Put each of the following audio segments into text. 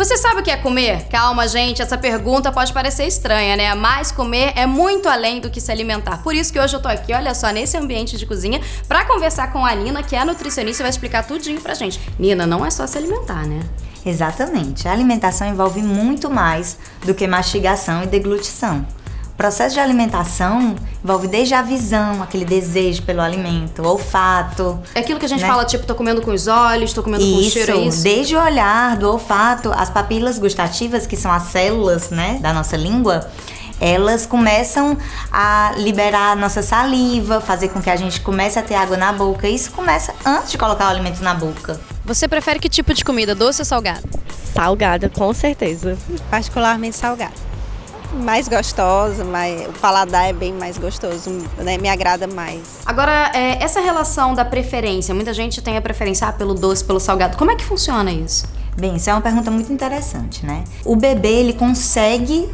Você sabe o que é comer? Calma, gente, essa pergunta pode parecer estranha, né? Mas comer é muito além do que se alimentar. Por isso que hoje eu tô aqui, olha só, nesse ambiente de cozinha, pra conversar com a Nina, que é nutricionista e vai explicar tudinho pra gente. Nina, não é só se alimentar, né? Exatamente. A alimentação envolve muito mais do que mastigação e deglutição. O processo de alimentação envolve desde a visão, aquele desejo pelo alimento, o olfato. É aquilo que a gente fala, tipo, tô comendo com os olhos, tô comendo com o cheiro, é isso? Desde o olhar, do olfato, as papilas gustativas, que são as células, né, da nossa língua, elas começam a liberar a nossa saliva, fazer com que a gente comece a ter água na boca. Isso começa antes de colocar o alimento na boca. Você prefere que tipo de comida, doce ou salgada? Salgada, com certeza. Particularmente salgada. Mais gostosa, o paladar é bem mais gostoso, né? Me agrada mais. Agora, essa relação da preferência, muita gente tem a preferência pelo doce, pelo salgado. Como é que funciona isso? Bem, isso é uma pergunta muito interessante, né? O bebê, ele consegue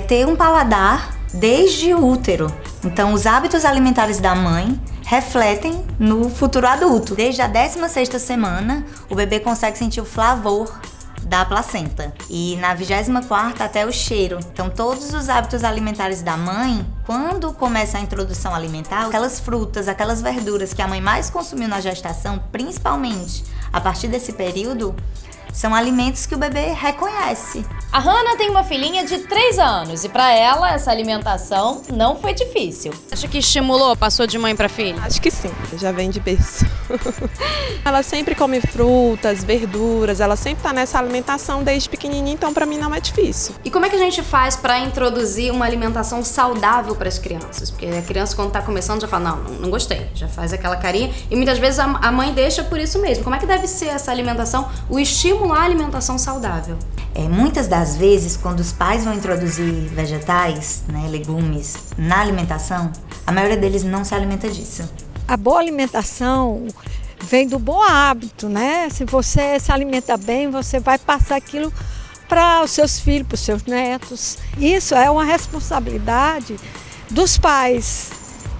ter um paladar desde o útero. Então, os hábitos alimentares da mãe refletem no futuro adulto. Desde a 16ª semana, o bebê consegue sentir o flavor da placenta. E na 24ª até o cheiro. Então, todos os hábitos alimentares da mãe, quando começa a introdução alimentar, aquelas frutas, aquelas verduras que a mãe mais consumiu na gestação, principalmente a partir desse período, são alimentos que o bebê reconhece. A Hannah tem uma filhinha de 3 anos e pra ela essa alimentação não foi difícil. Acha que estimulou, passou de mãe pra filha? Acho que sim, já vem de berço. Ela sempre come frutas, verduras, ela sempre tá nessa alimentação desde pequenininha, então pra mim não é difícil. E como é que a gente faz pra introduzir uma alimentação saudável pras crianças? Porque a criança, quando tá começando, já fala, não gostei, já faz aquela carinha. E muitas vezes a mãe deixa por isso mesmo. Como é que deve ser essa alimentação, o estímulo à alimentação saudável? Muitas das vezes, quando os pais vão introduzir vegetais, né, legumes, na alimentação, a maioria deles não se alimenta disso. A boa alimentação vem do bom hábito, né? Se você se alimenta bem, você vai passar aquilo para os seus filhos, para os seus netos. Isso é uma responsabilidade dos pais,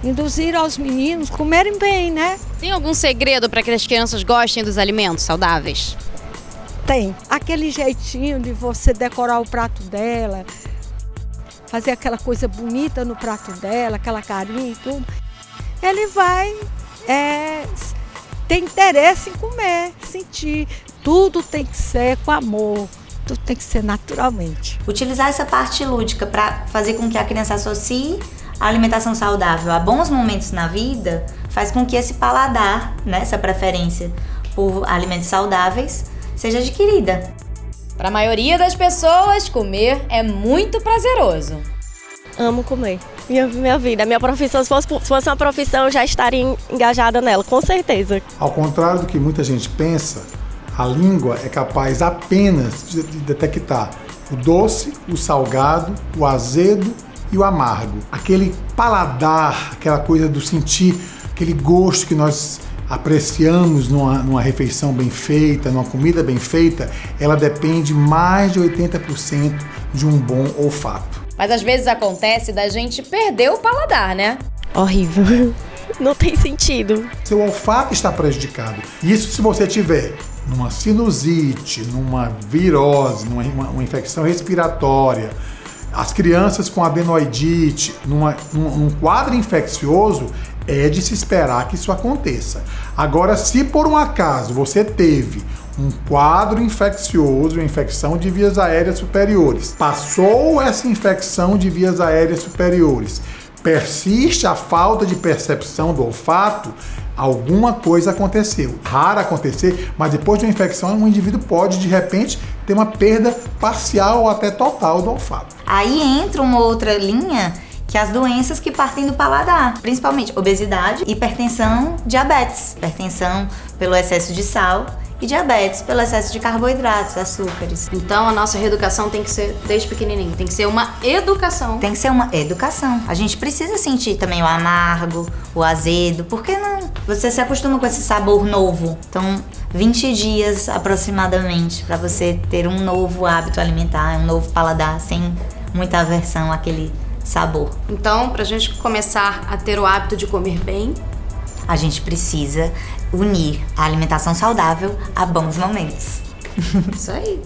induzir aos meninos comerem bem, né? Tem algum segredo para que as crianças gostem dos alimentos saudáveis? Tem. Aquele jeitinho de você decorar o prato dela, fazer aquela coisa bonita no prato dela, aquela carinha e tudo. Ele vai ter interesse em comer, sentir. Tudo tem que ser com amor, tudo tem que ser naturalmente. Utilizar essa parte lúdica para fazer com que a criança associe a alimentação saudável a bons momentos na vida, faz com que esse paladar, né, essa preferência por alimentos saudáveis, seja adquirida. Para a maioria das pessoas, comer é muito prazeroso. Amo comer. Minha vida, minha profissão, se fosse uma profissão, eu já estaria engajada nela, com certeza. Ao contrário do que muita gente pensa, a língua é capaz apenas de detectar o doce, o salgado, o azedo e o amargo. Aquele paladar, aquela coisa do sentir, aquele gosto que nós apreciamos numa refeição bem feita, numa comida bem feita, ela depende mais de 80% de um bom olfato. Mas às vezes acontece da gente perder o paladar, né? Horrível. Não tem sentido. Seu olfato está prejudicado. Isso se você tiver numa sinusite, numa virose, uma infecção respiratória, as crianças com adenoidite, num quadro infeccioso, é de se esperar que isso aconteça. Agora, se por um acaso você teve um quadro infeccioso, uma infecção de vias aéreas superiores, passou essa infecção de vias aéreas superiores, persiste a falta de percepção do olfato, alguma coisa aconteceu. Raro acontecer, mas depois de uma infecção, um indivíduo pode, de repente, ter uma perda parcial ou até total do olfato. Aí entra uma outra linha, que é as doenças que partem do paladar, principalmente obesidade, hipertensão, diabetes. Hipertensão pelo excesso de sal e diabetes pelo excesso de carboidratos, açúcares. Então a nossa reeducação tem que ser desde pequenininho, tem que ser uma educação. Tem que ser uma educação. A gente precisa sentir também o amargo, o azedo, por que não? Você se acostuma com esse sabor novo. Então, 20 dias aproximadamente para você ter um novo hábito alimentar, um novo paladar, sem muita aversão àquele sabor. Então, pra gente começar a ter o hábito de comer bem, a gente precisa unir a alimentação saudável a bons momentos. Isso aí.